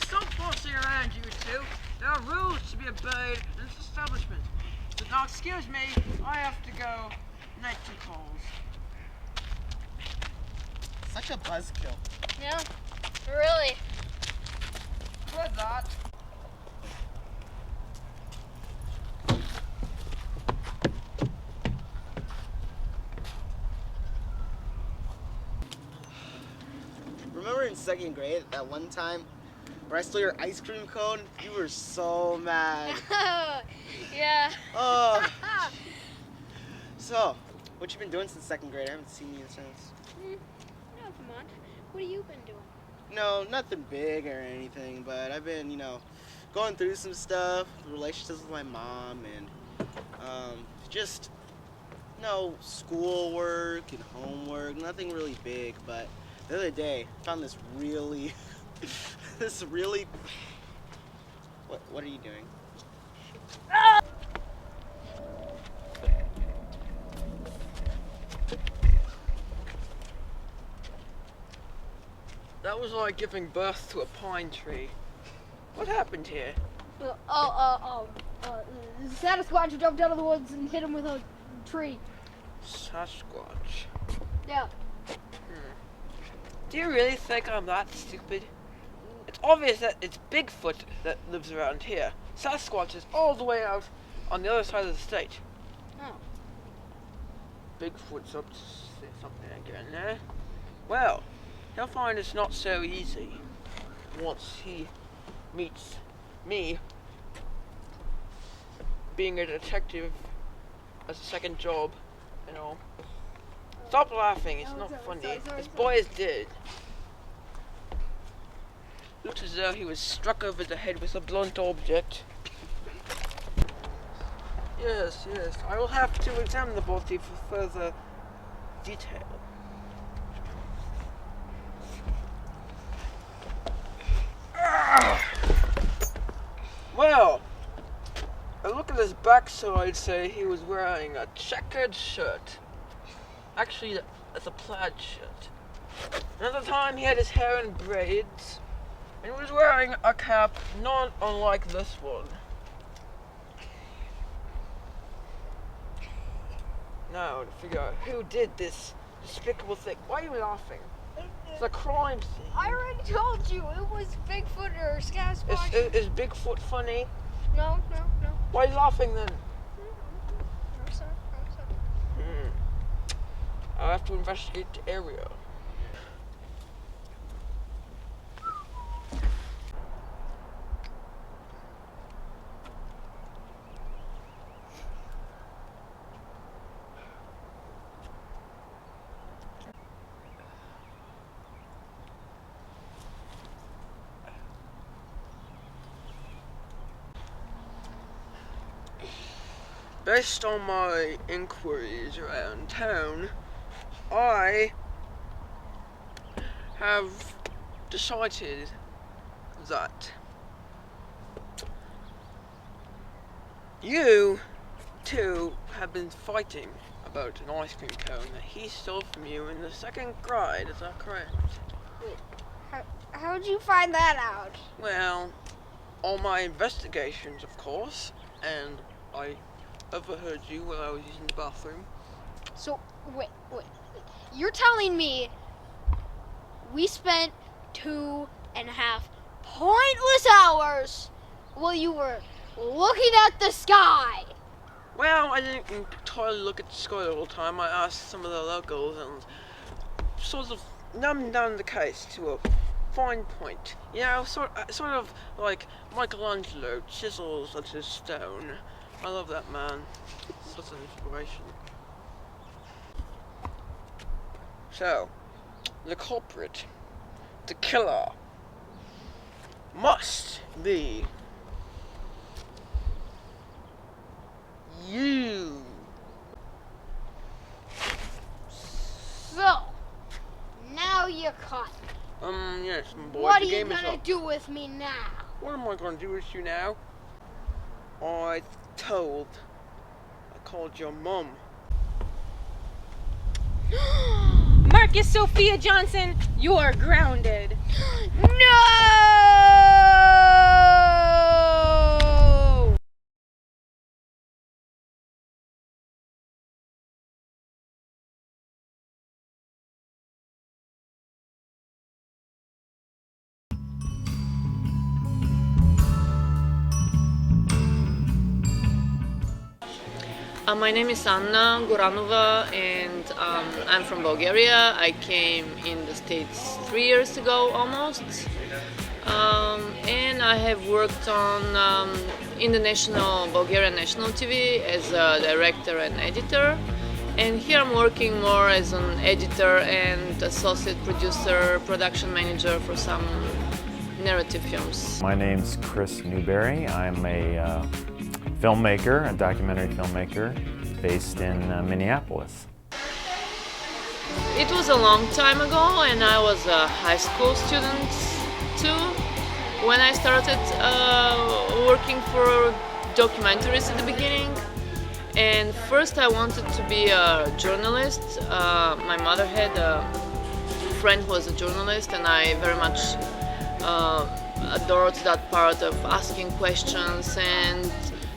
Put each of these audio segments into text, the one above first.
Stop bossing around, you two. There are rules to be obeyed in this establishment. But now, excuse me, I have to go night calls. Such a buzzkill. Yeah, really. With that. Remember in second grade, that one time where I stole your ice cream cone? You were so mad. Yeah. Oh. So, what you been doing since second grade? I haven't seen you since. Not much. What have you been doing? No, nothing big or anything, but I've been, going through some stuff, relationships with my mom, and just, schoolwork and homework, nothing really big, but the other day, I found this really, what are you doing? That was like giving birth to a pine tree. What happened here? Sasquatch jumped out of the woods and hit him with a tree. Sasquatch. Yeah. Do you really think I'm that stupid? It's obvious that it's Bigfoot that lives around here. Sasquatch is all the way out on the other side of the state. Oh. Bigfoot's up to say something again, eh? Well, he'll find it's not so easy once he meets me being a detective as a second job, Stop laughing, it's not funny. This boy is dead. Looks as though he was struck over the head with a blunt object. Yes, I will have to examine the body for further detail. Well, a look at his backside say he was wearing a checkered shirt. Actually, it's a plaid shirt. Another time he had his hair in braids, and he was wearing a cap not unlike this one. Now, to figure out who did this despicable thing. Why are you laughing? It's a crime scene. I already told you it was Bigfoot or Sasquatch. Is Bigfoot funny? No. Why are you laughing then? I'm sorry. I'll have to investigate the area. Based on my inquiries around town, I have decided that you two have been fighting about an ice cream cone that he stole from you in the second grade, is that correct? Wait, how'd you find that out? Well, all my investigations, of course, and I overheard you while I was using the bathroom. So, wait. You're telling me we spent 2.5 pointless hours while you were looking at the sky? Well, I didn't entirely look at the sky all the time. I asked some of the locals and sort of numbed down the case to a fine point. Sort of like Michelangelo chisels into stone. I love that man. Such an inspiration. So, the culprit, the killer, must be you. So, now you're caught. Yes, boy. What are the you game is gonna up. do with me now? What am I gonna do with you now? I called your mum. My Marcus Sophia Johnson, you're grounded. No! My name is Anna Goranova, and I'm from Bulgaria. I came in the States 3 years ago almost, and I have worked on in the Bulgarian national TV as a director and editor. And here I'm working more as an editor and associate producer, production manager for some narrative films. My name's Chris Newberry. I'm a filmmaker, a documentary filmmaker based in Minneapolis. It was a long time ago, and I was a high school student too when I started working for documentaries at the beginning. And first I wanted to be a journalist. My mother had a friend who was a journalist, and I very much adored that part of asking questions and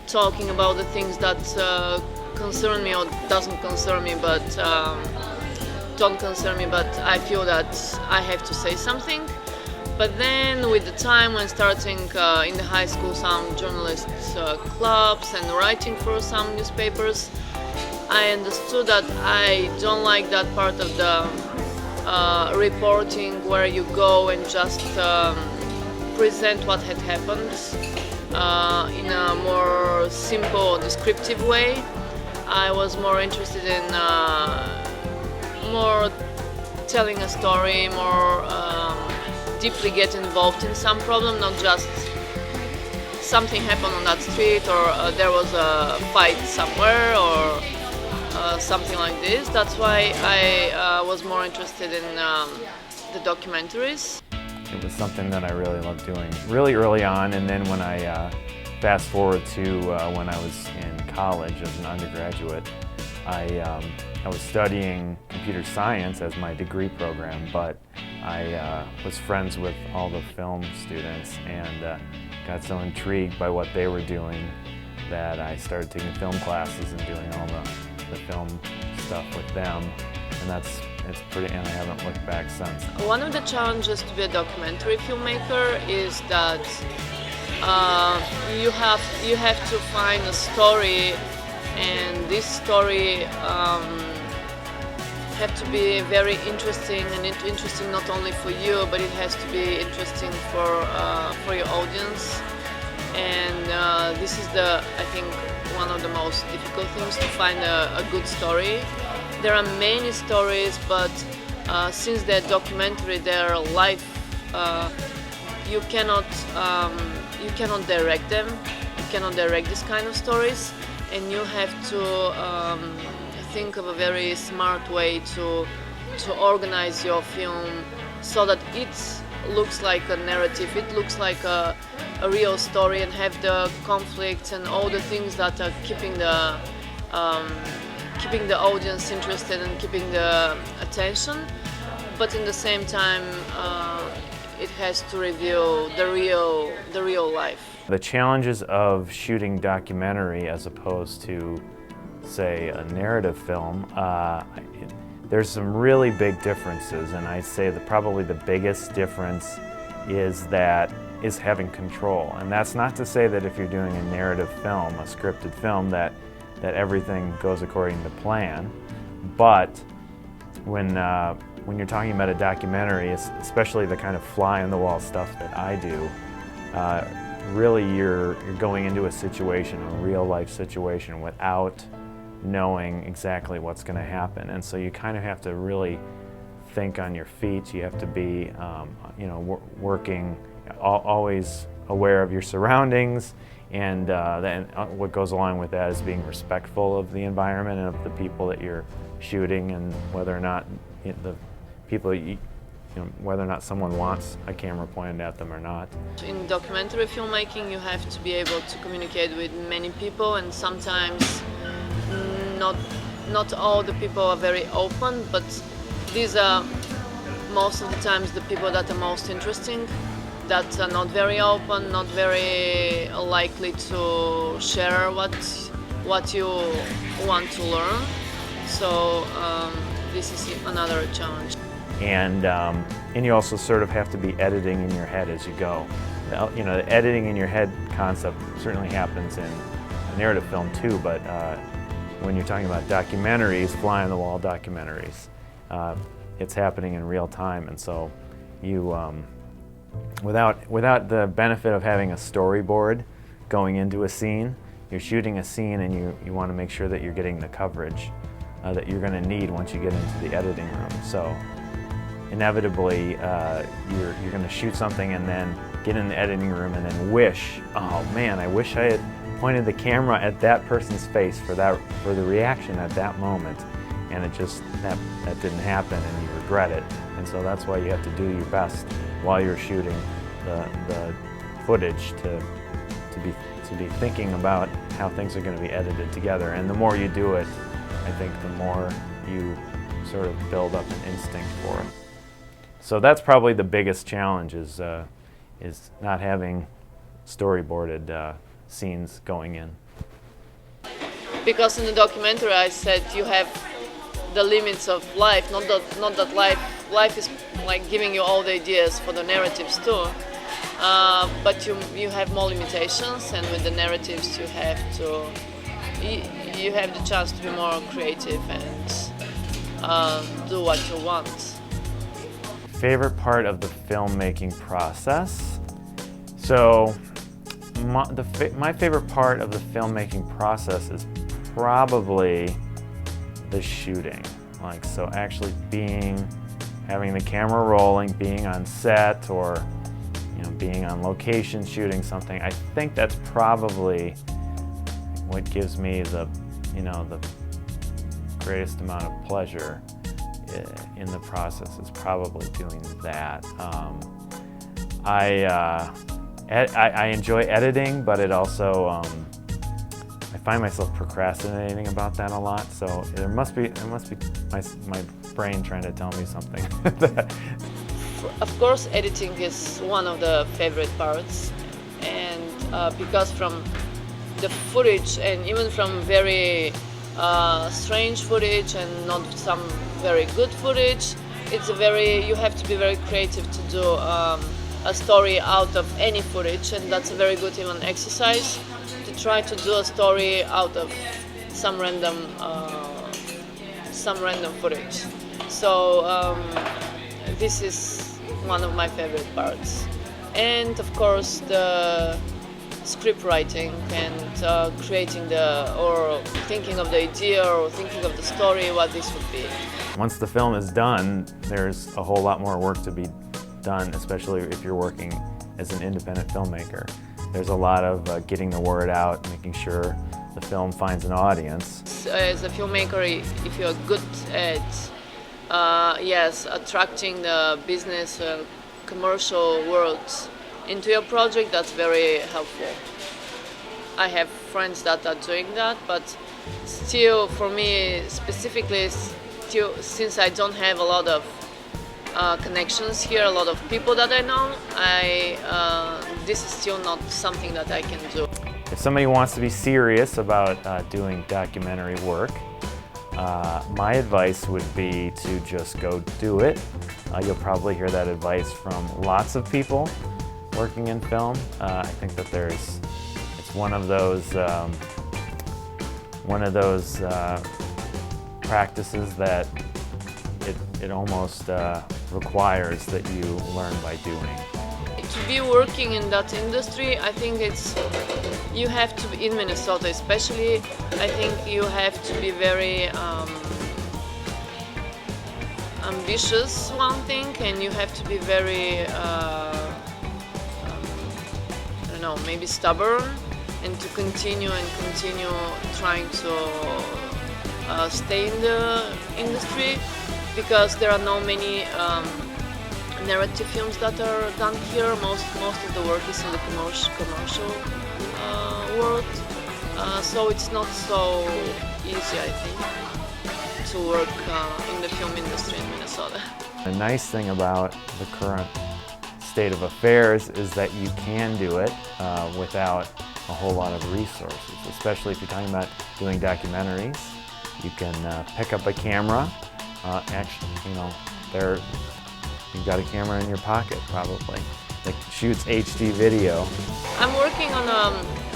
talking about the things that concern me or doesn't concern me, but don't concern me, but I feel that I have to say something. But then with the time, when starting in the high school some journalist clubs and writing for some newspapers, I understood that I don't like that part of the reporting where you go and just present what had happened in a more simple, descriptive way. I was more interested in more telling a story, more deeply get involved in some problem, not just something happened on that street or there was a fight somewhere or something like this. That's why I was more interested in the documentaries. It was something that I really loved doing really early on, and then when I fast forward to when I was in college as an undergraduate, I was studying computer science as my degree program, but I was friends with all the film students and got so intrigued by what they were doing that I started taking film classes and doing all the film stuff with them, and and I haven't looked back since. One of the challenges to be a documentary filmmaker is that you have to find a story, and this story have to be very interesting, and interesting not only for you, but it has to be interesting for your audience. And this is I think one of the most difficult things, to find a good story. There are many stories, but since they're documentary, they're live. You cannot direct them. You cannot direct this kind of stories, and you have to think of a very smart way to organize your film so that it looks like a narrative. It looks like a real story, and have the conflicts and all the things that are keeping the audience interested and keeping the attention, but in the same time it has to reveal the real life. The challenges of shooting documentary as opposed to, say, a narrative film, there's some really big differences, and I'd say that probably the biggest difference is having control. And that's not to say that if you're doing a narrative film, a scripted film, that everything goes according to plan, but when you're talking about a documentary, especially the kind of fly-on-the-wall stuff that I do, really you're going into a situation, a real-life situation, without knowing exactly what's going to happen, and so you kind of have to really think on your feet. You have to be, working, always aware of your surroundings. And then what goes along with that is being respectful of the environment and of the people that you're shooting, and whether or not whether or not someone wants a camera pointed at them or not. In documentary filmmaking, you have to be able to communicate with many people, and sometimes not all the people are very open, but these are most of the times the people that are most interesting, that are not very open, not very likely to share what you want to learn. So this is another challenge. And you also sort of have to be editing in your head as you go. You know, the editing in your head concept certainly happens in a narrative film too, but when you're talking about documentaries, fly-on-the-wall documentaries, it's happening in real time, and so you, without the benefit of having a storyboard going into a scene, you're shooting a scene and you want to make sure that you're getting the coverage that you're going to need once you get into the editing room. So inevitably, you're going to shoot something and then get in the editing room and then wish, oh man, I wish I had pointed the camera at that person's face for the reaction at that moment, and it just that didn't happen, and you regret it. And so that's why you have to do your best while you're shooting the footage to be thinking about how things are going to be edited together. And the more you do it, I think the more you sort of build up an instinct for it. So that's probably the biggest challenge is not having storyboarded scenes going in. Because in the documentary I said you have the limits of life, not that life is like giving you all the ideas for the narratives too, but you have more limitations, and with the narratives you have the chance to be more creative and do what you want. Favorite part of the filmmaking process? So my favorite part of the filmmaking process is probably the shooting. Like, so actually having the camera rolling, being on set, or being on location shooting something. I think that's probably what gives me the greatest amount of pleasure in the process, is probably doing that. I enjoy editing, but it also I find myself procrastinating about that a lot. So there must be my brain trying to tell me something. Of course, editing is one of the favorite parts, and because from the footage, and even from very strange footage and not some very good footage, you have to be very creative to do a story out of any footage, and that's a very good even exercise to try to do a story out of some random footage. So this is one of my favorite parts, and of course the script writing and creating or thinking of the idea or thinking of the story, what this would be. Once the film is done, there's a whole lot more work to be done, especially if you're working as an independent filmmaker. There's a lot of getting the word out, making sure the film finds an audience. As a filmmaker, if you're good at attracting the business commercial world into your project, that's very helpful. I have friends that are doing that, but still, for me specifically, since I don't have a lot of connections here, a lot of people that I know, this is still not something that I can do. If somebody wants to be serious about doing documentary work, my advice would be to just go do it. You'll probably hear that advice from lots of people working in film. I think that it's one of those practices that it almost requires that you learn by doing. To be working in that industry, I think you have to be in Minnesota especially. I think you have to be very ambitious, one thing, and you have to be very maybe stubborn, and to continue trying to stay in the industry, because there are not many narrative films that are done here. Most of the work is in the commercial world, so it's not so easy, I think, to work in the film industry in Minnesota. The nice thing about the current state of affairs is that you can do it without a whole lot of resources, especially if you're talking about doing documentaries. You can pick up a camera. Actually, you know, you've got a camera in your pocket probably that shoots HD video. I'm working on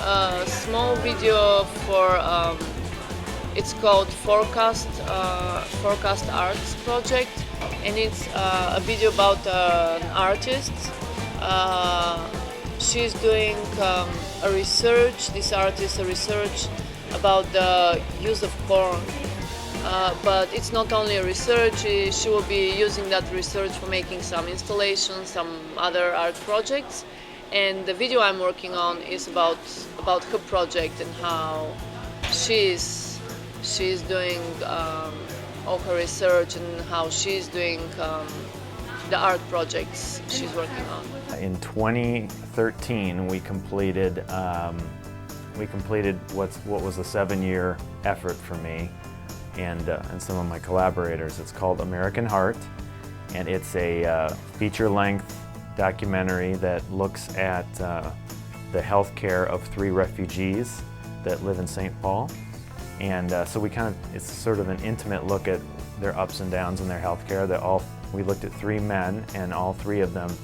a small video for, it's called Forecast Arts Project, and it's a video about an artist. She's doing a research, this artist, a research about the use of porn. But it's not only a research, she will be using that research for making some installations, some other art projects. And the video I'm working on is about her project and how she's doing all her research and how she's doing the art projects she's working on. In 2013, we completed what was a 7-year effort for me and some of my collaborators. It's called American Heart, and it's a feature-length documentary that looks at the health care of 3 refugees that live in St. Paul. And so it's sort of an intimate look at their ups and downs in their health care. We looked at 3 men, and all 3 of them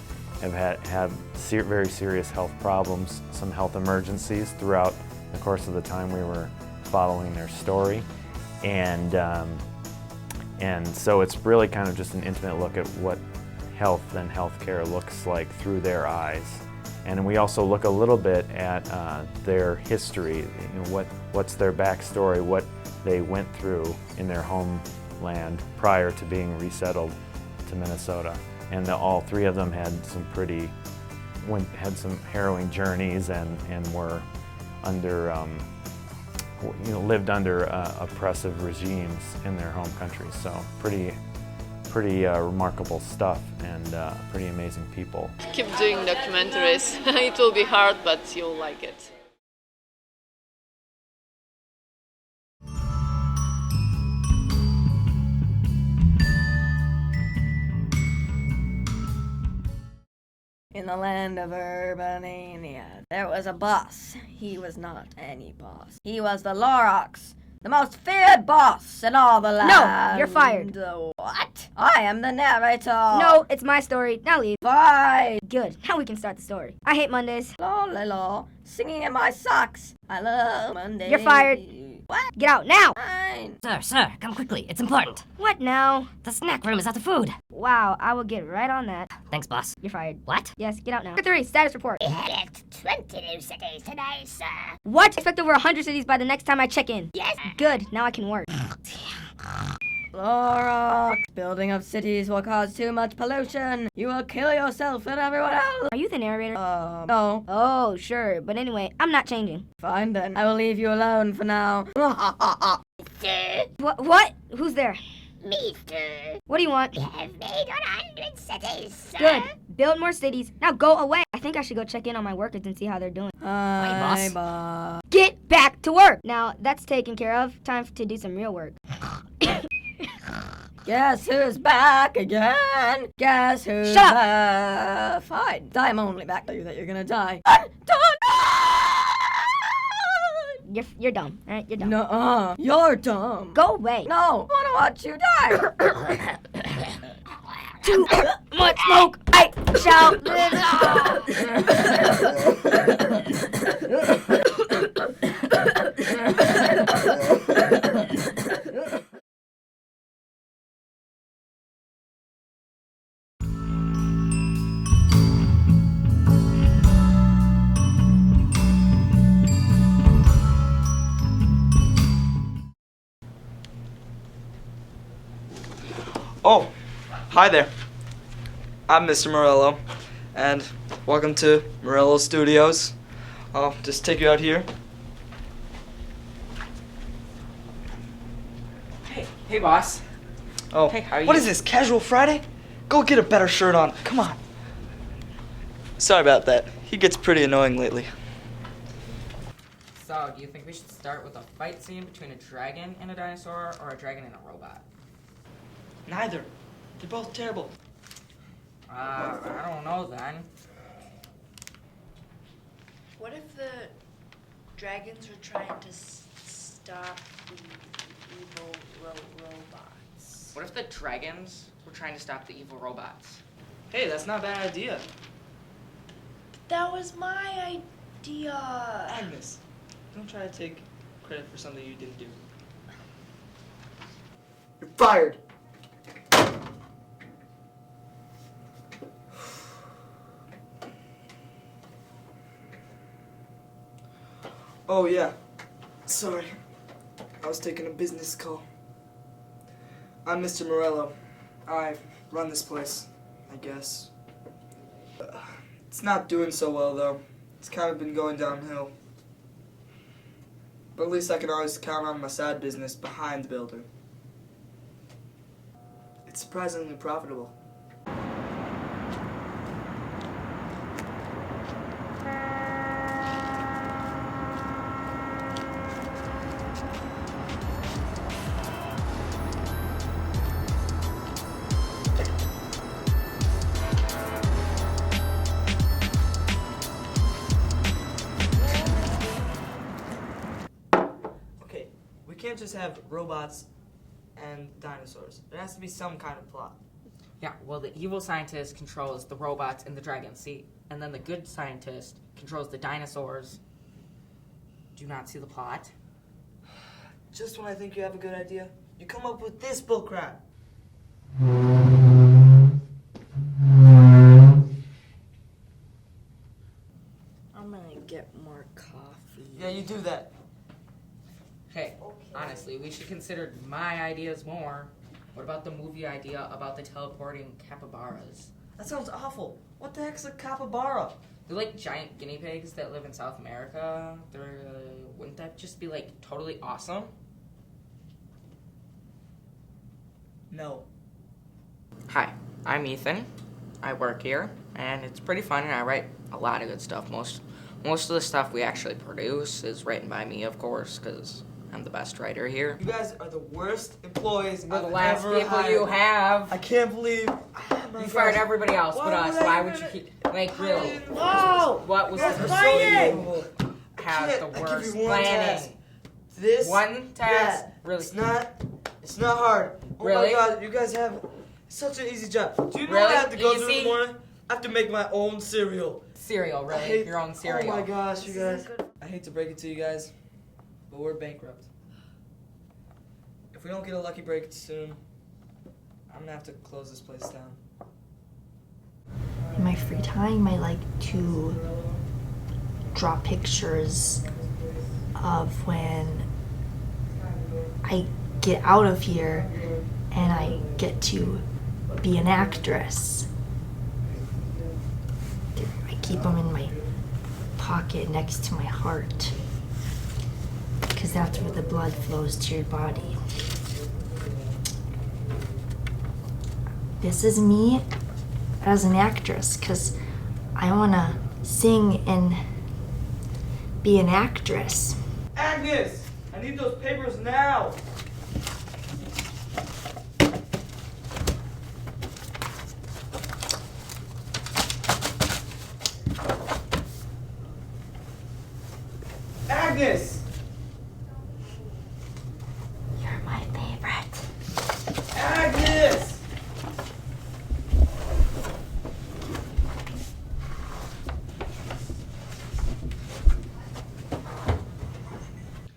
have had very serious health problems, some health emergencies throughout the course of the time we were following their story. And so it's really kind of just an intimate look at what health and healthcare looks like through their eyes. And we also look a little bit at their history, you know, what's their backstory, what they went through in their homeland prior to being resettled to Minnesota. And all 3 of them had some harrowing journees and were under lived under oppressive regimes in their home countries. So pretty remarkable stuff and pretty amazing people. Keep doing documentaries. It will be hard, but you'll like it. In the land of Urbania, there was a boss. He was not any boss. He was the Lorax, the most feared boss in all the land. No, you're fired. What? I am the narrator. No, it's my story. Now leave. Fine. Good. Now we can start the story. I hate Mondays. La, singing in my socks. I love Monday. You're fired. What? Get out now. Fine. Sir, come quickly. It's important. What now? The snack room is out of food. Wow, I will get right on that. Thanks, boss. You're fired. What? Yes, get out now. Number 3, status report. We left 20 new cities today, sir. What? Expect over 100 cities by the next time I check in. Yes. Good. Now I can work. Lorax, building of cities will cause too much pollution. You will kill yourself and everyone else. Are you the narrator? No. Oh, sure. But anyway, I'm not changing. Fine then. I will leave you alone for now. Sir, What? Who's there? me, sir. What do you want? We have made 100 cities, sir. Good. Build more cities. Now go away. I think I should go check in on my workers and see how they're doing. Hi, boss. boss. Get back to work. Now that's taken care of. Time to do some real work. Guess who's back again? Guess who's Shut up. back? Fine. I'm only back to you that you're gonna die. I'm done. You're dumb. All right, you're dumb. Nuh-uh. You're dumb. Go away. No. I wanna watch you die. Too much smoke. I shall live. Oh, hi there. I'm Mr. Morello, and welcome to Morello Studios. I'll just take you out here. Hey, boss. Oh, Hey, how are what you? is this, Casual Friday? Go get a better shirt on. Come on. Sorry about that. He gets pretty annoying lately. So, do you think we should start with a fight scene between a dragon and a dinosaur, or a dragon and a robot? Neither. They're both terrible. I don't know then. What if the dragons were trying to stop the evil robots? What if the dragons were trying to stop the evil robots? Hey, that's not a bad idea. That was my idea. Agnes, don't try to take credit for something you didn't do. You're fired. Oh, yeah. Sorry. I was taking a business call. I'm Mr. Morello. I run this place, I guess. It's not doing so well, though. It's kind of been going downhill. But at least I can always count on my side business behind the building. It's surprisingly profitable. We can't just have robots and dinosaurs. There has to be some kind of plot. Yeah, well, the evil scientist controls the robots and the dragons, see? And then the good scientist controls the dinosaurs. Do you not see the plot? Just when I think you have a good idea, you come up with this bullcrap. I'm gonna get more coffee. Yeah, you do that. Hey, honestly, we should consider my ideas more. What about the movie idea about the teleporting capybaras? That sounds awful. What the heck's a capybara? They're like giant guinea pigs that live in South America. Wouldn't that just be like totally awesome? No. Hi, I'm Ethan. I work here, and it's pretty fun, and I write a lot of good stuff. Most of the stuff we actually produce is written by me, of course, because I'm the best writer here. You guys are the worst employees We're the I've last ever people hired. you have. I can't believe You fired everybody else but us. Why would you keep, like, really? Whoa! What was Guys the are so evil. have Can't- the I give worst you one planning? task. This One task? Yeah, Really? It's not hard. Oh Really? my god, you guys have such an easy job. Do you know Really? what I have to go through in Easy? the morning? I have to make my own cereal. Cereal, I really? hate- Your own cereal. Oh my gosh, you guys. I hate to break it to you guys, but we're bankrupt. If we don't get a lucky break soon, I'm gonna have to close this place down. In my free time, I like to draw pictures of when I get out of here and I get to be an actress. I keep them in my pocket next to my heart because that's where the blood flows to your body. This is me as an actress because I want to sing and be an actress. Agnes, I need those papers now. Agnes! You're my favorite. Agnes!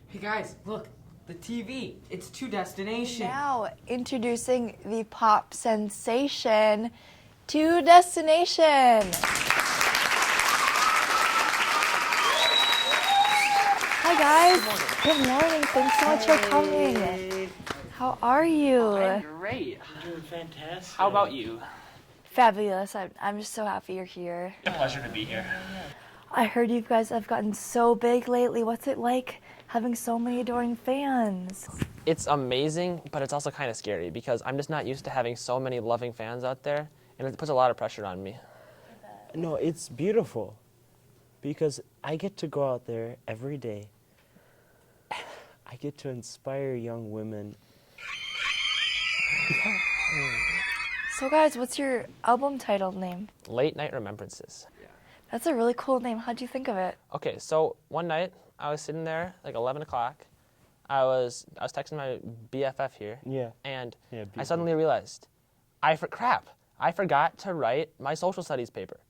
Hey guys, look, the TV. It's Two Destination. Now, introducing the pop sensation, Two Destination. Hi guys. Good morning. Thanks so much for coming. How are you? I'm great. I'm doing fantastic. How about you? Fabulous. I'm just so happy you're here. It's a pleasure to be here. I heard you guys have gotten so big lately. What's it like having so many adoring fans? It's amazing, but it's also kind of scary because I'm just not used to having so many loving fans out there, and it puts a lot of pressure on me. No, it's beautiful because I get to go out there every day I get to inspire young women. So guys, what's your album title name? Late Night Remembrances. That's a really cool name. How'd you think of it? Okay, so one night I was sitting there like 11 o'clock. I was texting my BFF here. Yeah. And Yeah, I suddenly realized, I forgot to write my social studies paper.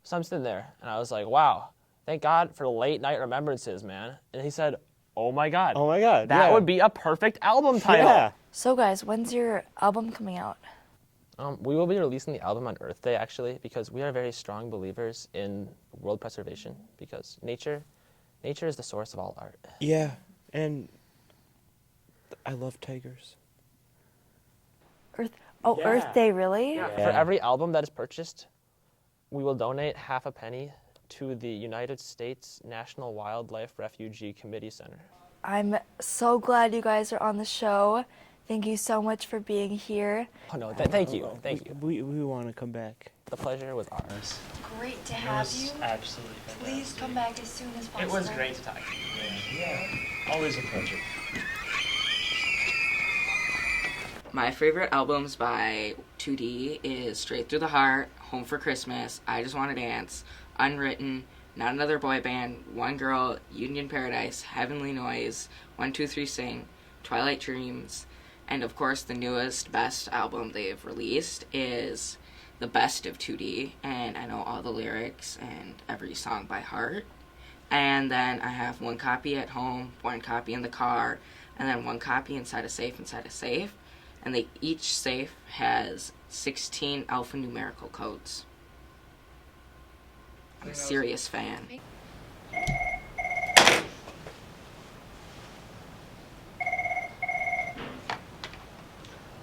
So I'm sitting there and I was like, wow, thank God for Late Night Remembrances, man. And he said, oh my God. Oh my God. That yeah. would be a perfect album title. Yeah. So guys, when's your album coming out? We will be releasing the album on Earth Day, actually, because we are very strong believers in world preservation, because nature is the source of all art. Yeah, and I love tigers. Earth Yeah. Day, really? Yeah. For every album that is purchased, we will donate half a penny to the United States National Wildlife Refugee Committee Center. I'm so glad you guys are on the show. Thank you so much for being here. Oh no, thank you. We want to come back. The pleasure was ours. Great to have you. Absolutely fantastic. Please come back as soon as possible. It was great to talk to you. Yeah, always a pleasure. My favorite albums by 2D is Straight Through the Heart, Home for Christmas, I Just Wanna Dance, Unwritten, Not Another Boy Band, One Girl, Union Paradise, Heavenly Noise, 1, 2, 3 Sing, Twilight Dreams, and of course the newest, best album they've released is The Best of 2D, and I know all the lyrics and every song by heart. And then I have one copy at home, one copy in the car, and then one copy inside a safe. And each safe has 16 alphanumerical codes. I'm a serious fan.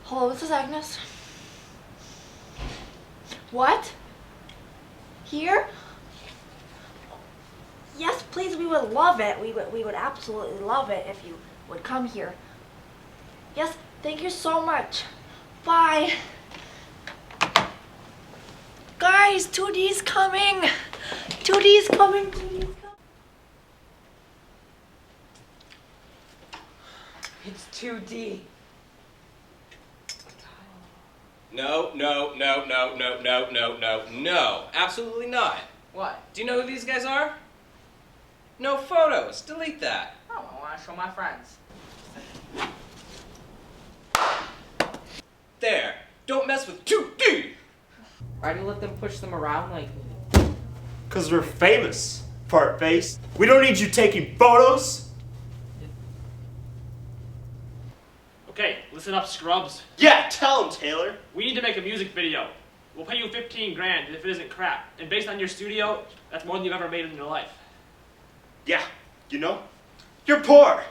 Hello, this is Agnes. What? Here? Yes, please, we would love it. We would absolutely love it if you would come here. Yes, thank you so much. Bye. Guys, 2D's coming. 2D's coming. 2D's coming. It's 2D. No, absolutely not. What? Do you know who these guys are? No photos. Delete that. Oh, I want to show my friends. There. Don't mess with 2D. Why do you let them push them around like... Because we're famous, fart face. We don't need you taking photos. Okay, listen up, scrubs. Yeah, tell him, Taylor. We need to make a music video. We'll pay you 15 grand if it isn't crap. And based on your studio, that's more than you've ever made in your life. Yeah, you know, you're poor.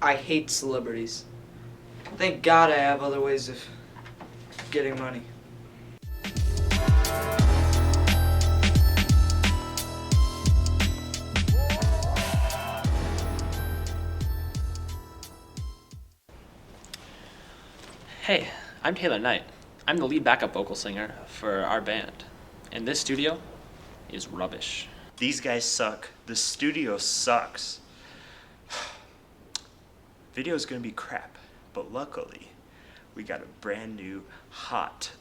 I hate celebrities. Thank God I have other ways of getting money. Hey, I'm Taylor Knight. I'm the lead backup vocal singer for our band. And this studio is rubbish. These guys suck. The studio sucks. Video's gonna be crap, but luckily, we got a brand new, hot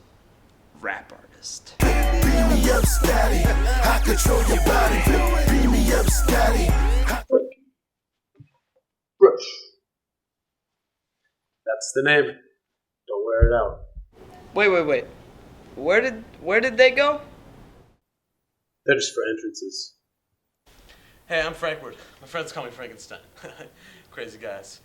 rap artist. Beat me up, Scotty. I control your body. Beat me up, Scotty. That's the name. Don't wear it out. Wait. Where did they go? They're just for entrances. Hey, I'm Frankfurt. My friends call me Frankenstein. Crazy guys.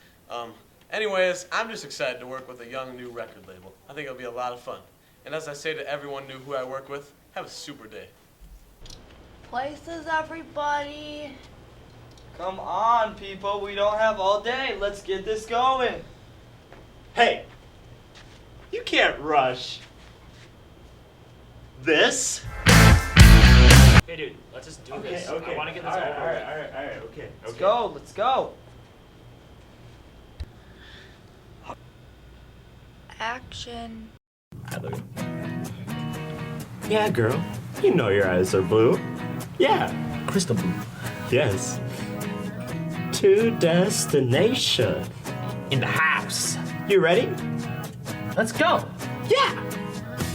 Anyways, I'm just excited to work with a young new record label. I think it'll be a lot of fun. And as I say to everyone new who I work with, have a super day. Places, everybody. Come on, people. We don't have all day. Let's get this going. Hey, you can't rush this. Hey dude, let's just do Okay, this. okay. I want to get this All right, over all right, with. all right, all right, okay. Let's go. Let's go. Action. Yeah, girl. You know your eyes are blue. Yeah. Crystal blue. Yes. to destination. In the house. You ready? Let's go. Yeah!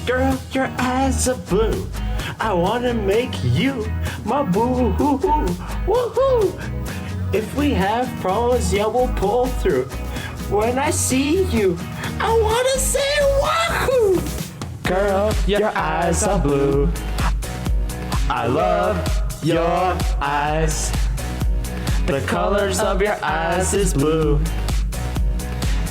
Girl, your eyes are blue. I wanna make you my boo. Woohoo! If we have problems, yeah, we'll pull through. When I see you, I wanna say wahoo! Girl, your eyes are blue. I love your eyes. The colors of your eyes is blue.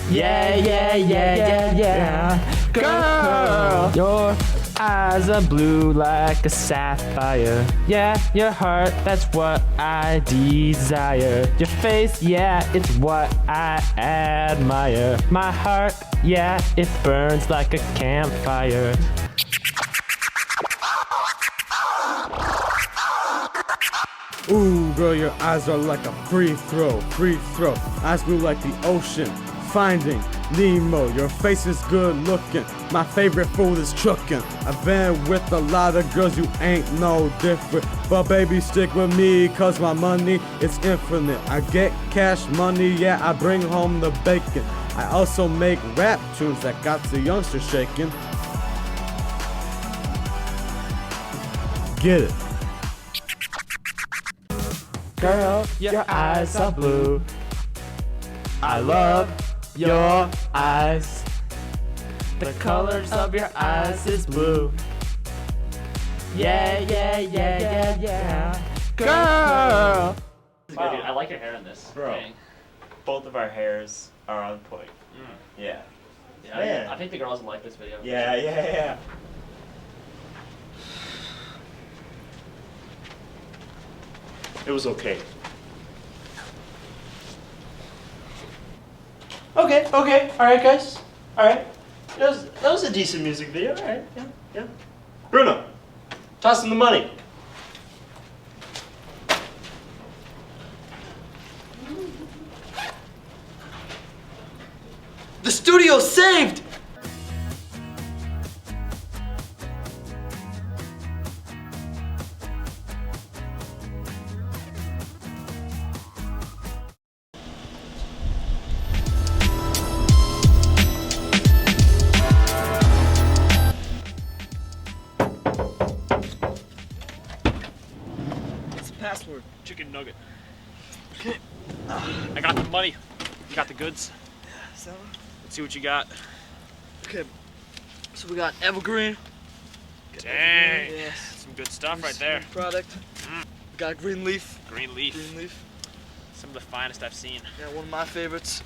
Yeah, yeah, yeah, yeah, yeah. Girl, your eyes are blue like a sapphire. Yeah, your heart, that's what I desire. Your face, yeah, it's what I admire. My heart, yeah, it burns like a campfire. Ooh, girl, your eyes are like a free throw. Eyes blue like the ocean. Finding Nemo, your face is good looking. My favorite food is chicken. I've been with a lot of girls, you ain't no different. But baby, stick with me, cause my money is infinite. I get cash money, yeah, I bring home the bacon. I also make rap tunes that got the youngsters shaking. Get it. Girl, your eyes are blue. I love your eyes. The colors of your eyes is blue. Yeah, yeah, yeah, yeah, yeah. Girl! Wow, dude, I like your hair in this. Bro, Dang. both of our hairs are on point. Yeah. Yeah, Man. I think the girls will like this video. Yeah. It was okay. Okay, alright guys. Alright. That was a decent music video, alright, yeah. Bruno, toss him the money. The studio's saved! Password. Chicken nugget. Okay. I got the money. You got the goods. So, Let's see what you got. okay. So we got Evergreen. Dang. Yes. Some good stuff right there. Product. We got Green Leaf. Green leaf. Green Leaf. Some of the finest I've seen. Yeah, one of my favorites.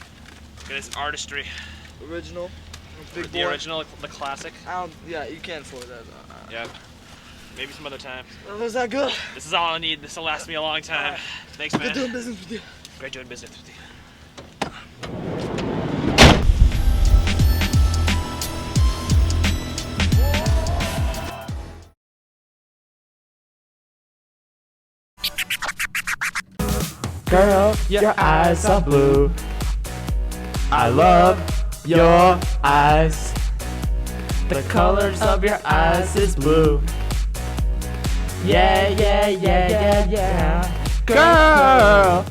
Look at this artistry. Original. Big The boy. original, the classic. Yeah, you can't afford that. Yep. Maybe some other time. Was that good? This is all I need. This will last me a long time. Thanks, man. Good doing business with you. Great doing business with you. Girl, your eyes are blue. I love your eyes. The colors of your eyes is blue. Yeah, yeah, yeah, yeah, yeah. Girl!